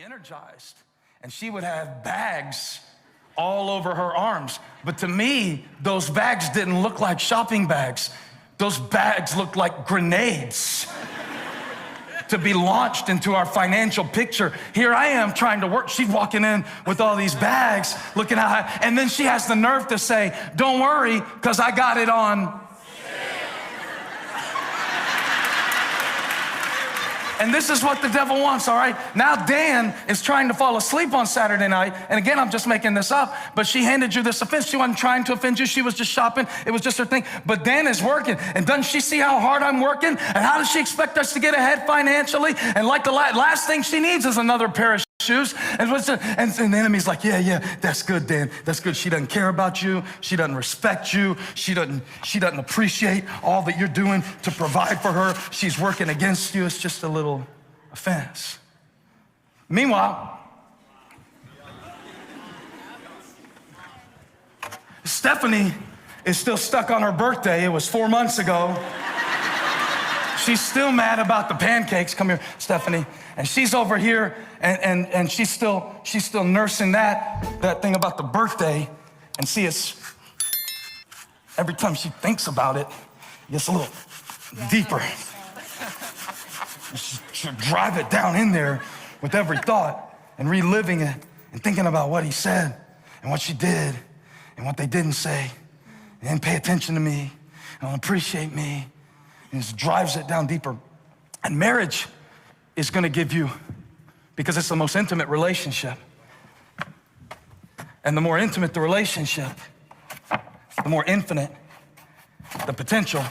energized, and she would have bags all over her arms. But to me, those bags didn't look like shopping bags. Those bags looked like grenades to be launched into our financial picture. Here I am trying to work. She's walking in with all these bags, looking how high, and then she has the nerve to say, don't worry, because I got it on. And this is what the devil wants, all right? Now Dan is trying to fall asleep on Saturday night, and again, I'm just making this up, but she handed you this offense. She wasn't trying to offend you. She was just shopping. It was just her thing. But Dan is working, and doesn't she see how hard I'm working? And how does she expect us to get ahead financially? And like the last thing she needs is another pair of shoes. And the enemy's like, yeah, that's good, Dan. That's good. She doesn't care about you. She doesn't respect you. She doesn't appreciate all that you're doing to provide for her. She's working against you. It's just a little offense. Meanwhile, Stephanie is still stuck on her birthday. It was 4 months ago. She's still mad about the pancakes. Come here, Stephanie. And she's over here, and she's still nursing that thing about the birthday. And see, it's every time she thinks about it, it gets a little deeper. She'll drive it down in there with every thought and reliving it and thinking about what he said and what she did and what they didn't say. They didn't pay attention to me, and don't appreciate me. And it drives it down deeper. And marriage is gonna give you, because it's the most intimate relationship. And the more intimate the relationship, the more infinite the potential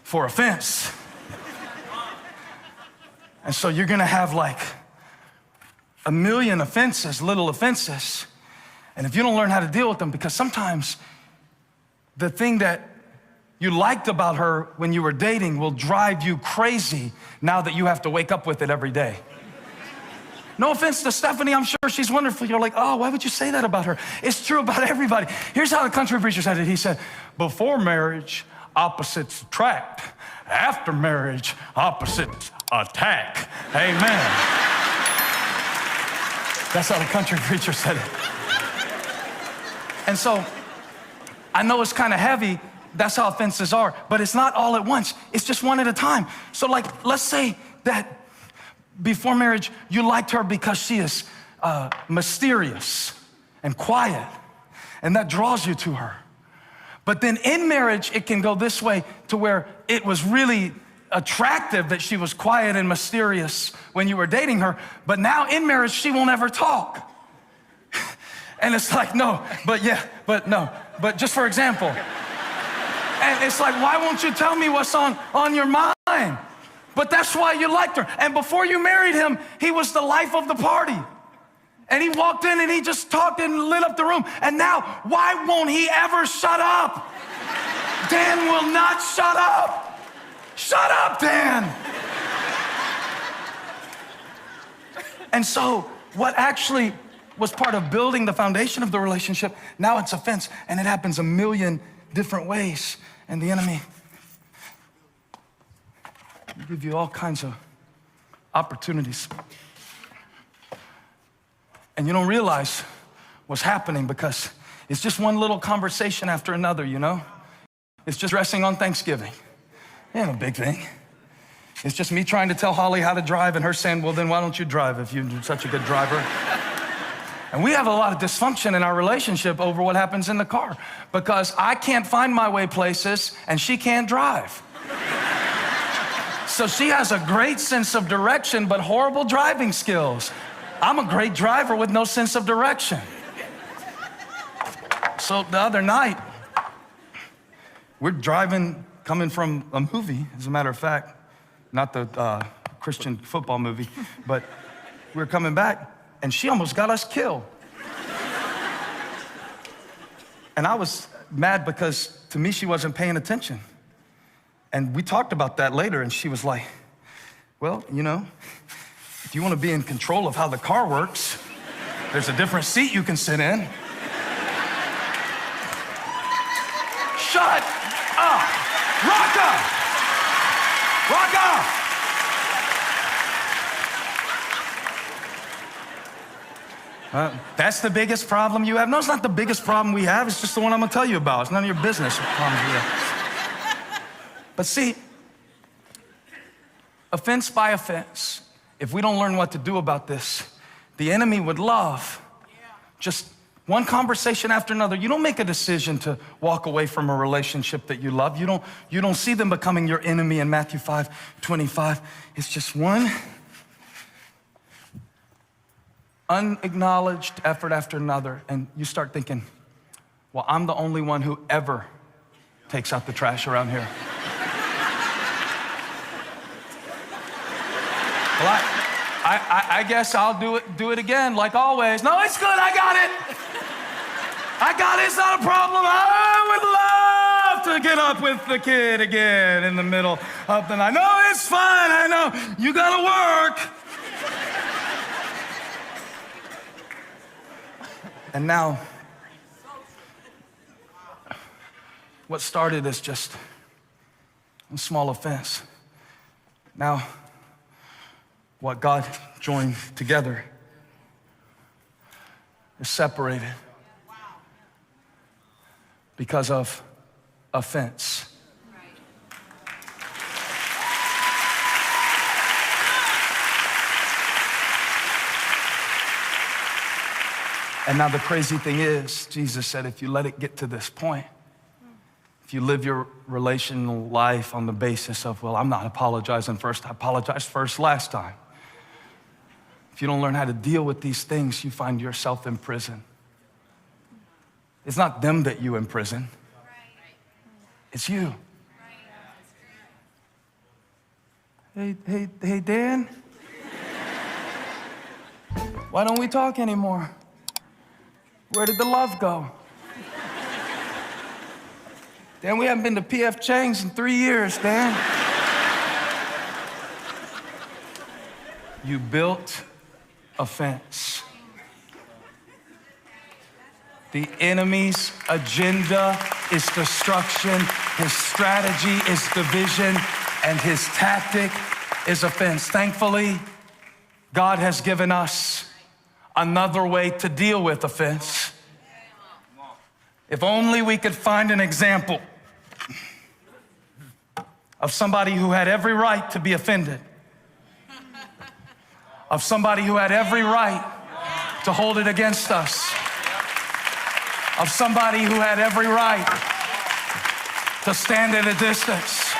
for offense. And so you're gonna have like a million offenses, little offenses. And if you don't learn how to deal with them, because sometimes the thing that you liked about her when you were dating will drive you crazy now that you have to wake up with it every day. No offense to Stephanie, I'm sure she's wonderful. You're like, oh, why would you say that about her? It's true about everybody. Here's how the country preacher said it. He said, before marriage, opposites attract. After marriage, opposites attack. Amen. That's how the country preacher said it. And so, I know it's kind of heavy. That's how offenses are, but it's not all at once. It's just one at a time. So like, let's say that before marriage, you liked her because she is mysterious and quiet, and that draws you to her. But then in marriage, it can go this way to where it was really attractive that she was quiet and mysterious when you were dating her, but now in marriage, she won't ever talk. And it's like, no, but yeah, but no, but just for example. And it's like, why won't you tell me what's on your mind? But that's why you liked her. And before you married him, he was the life of the party. And he walked in and he just talked and lit up the room. And now, why won't he ever shut up? Dan will not shut up. Shut up, Dan. And so what actually was part of building the foundation of the relationship, now it's offense, and it happens a million different ways. And the enemy will give you all kinds of opportunities. And you don't realize what's happening because it's just one little conversation after another, you know? It's just dressing on Thanksgiving. It ain't a big thing. It's just me trying to tell Holly how to drive and her saying, well, then why don't you drive if you're such a good driver? And we have a lot of dysfunction in our relationship over what happens in the car because I can't find my way places and she can't drive. So she has a great sense of direction, but horrible driving skills. I'm a great driver with no sense of direction. So the other night, we're driving, coming from a movie, as a matter of fact, not the Christian football movie, but we're coming back. And she almost got us killed. And I was mad because to me, she wasn't paying attention. And we talked about that later, and she was like, well, you know, if you want to be in control of how the car works, there's a different seat you can sit in. Shut up. Rock up. Rock up. That's the biggest problem you have? No, it's not the biggest problem we have. It's just the one I'm gonna tell you about. It's none of your business what problems we have. But see, offense by offense, if we don't learn what to do about this, the enemy would love just one conversation after another. You don't make a decision to walk away from a relationship that you love. You don't see them becoming your enemy in Matthew 5:25. It's just one unacknowledged effort after another, and you start thinking, well, I'm the only one who ever takes out the trash around here. Well, I guess I'll do it again, like always. No, it's good, I got it. I got it, it's not a problem. I would love to get up with the kid again in the middle of the night. No, it's fine, I know, you gotta work. And now, what started as just a small offense, now what God joined together is separated because of offense. And now the crazy thing is, Jesus said, if you let it get to this point, if you live your relational life on the basis of, well, I'm not apologizing first, I apologized first last time. If you don't learn how to deal with these things, you find yourself in prison. It's not them that you imprison. It's you. Hey, Dan? Why don't we talk anymore? Where did the love go? Dan, we haven't been to P.F. Chang's in 3 years, Dan. You built offense. The enemy's agenda is destruction. His strategy is division, and his tactic is offense. Thankfully, God has given us another way to deal with offense. If only we could find an example of somebody who had every right to be offended, of somebody who had every right to hold it against us, of somebody who had every right to stand at a distance,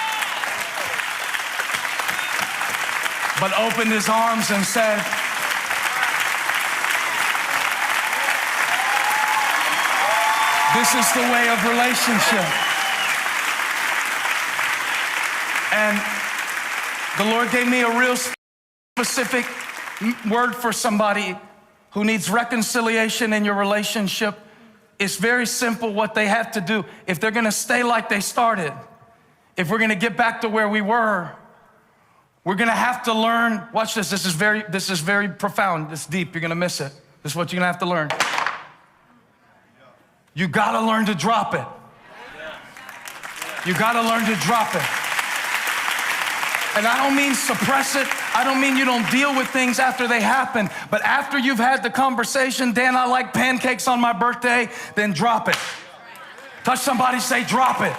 but opened his arms and said, this is the way of relationship. And the Lord gave me a real specific word for somebody who needs reconciliation in your relationship. It's very simple what they have to do. If they're gonna stay like they started, if we're gonna get back to where we were, we're gonna have to learn, watch this, this is very profound, it's deep, you're gonna miss it. This is what you're gonna have to learn. You gotta learn to drop it. You gotta learn to drop it. And I don't mean suppress it. I don't mean you don't deal with things after they happen, but after you've had the conversation, Dan, I like pancakes on my birthday, then drop it. Touch somebody, say drop it.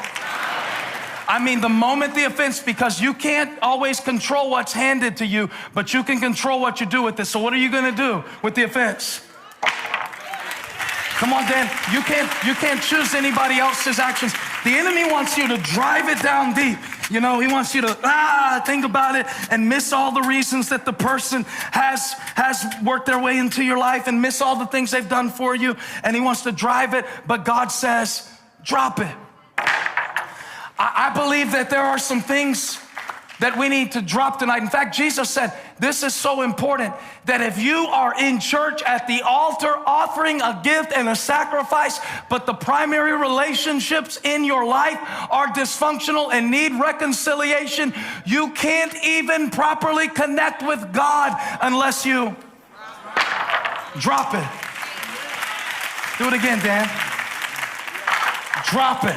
I mean the moment the offense, because you can't always control what's handed to you, but you can control what you do with it. So what are you gonna do with the offense? Come on, Dan, you can't choose anybody else's actions. The enemy wants you to drive it down deep. You know, he wants you to think about it and miss all the reasons that the person has worked their way into your life and miss all the things they've done for you. And he wants to drive it, but God says, drop it. I believe that there are some things that we need to drop tonight. In fact, Jesus said, this is so important, that if you are in church at the altar offering a gift and a sacrifice, but the primary relationships in your life are dysfunctional and need reconciliation, you can't even properly connect with God unless you drop it. Do it again, Dan. Drop it.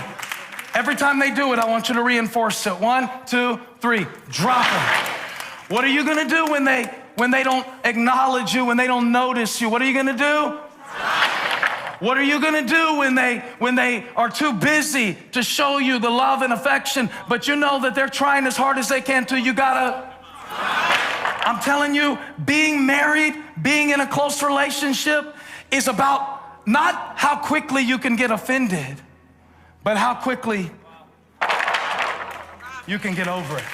Every time they do it, I want you to reinforce it. 1, 2, 3, drop it. What are you gonna do when they don't acknowledge you, when they don't notice you? What are you gonna do? What are you gonna do when they are too busy to show you the love and affection, but you know that they're trying as hard as they can to? You gotta. I'm telling you, being married, being in a close relationship is about not how quickly you can get offended, but how quickly you can get over it.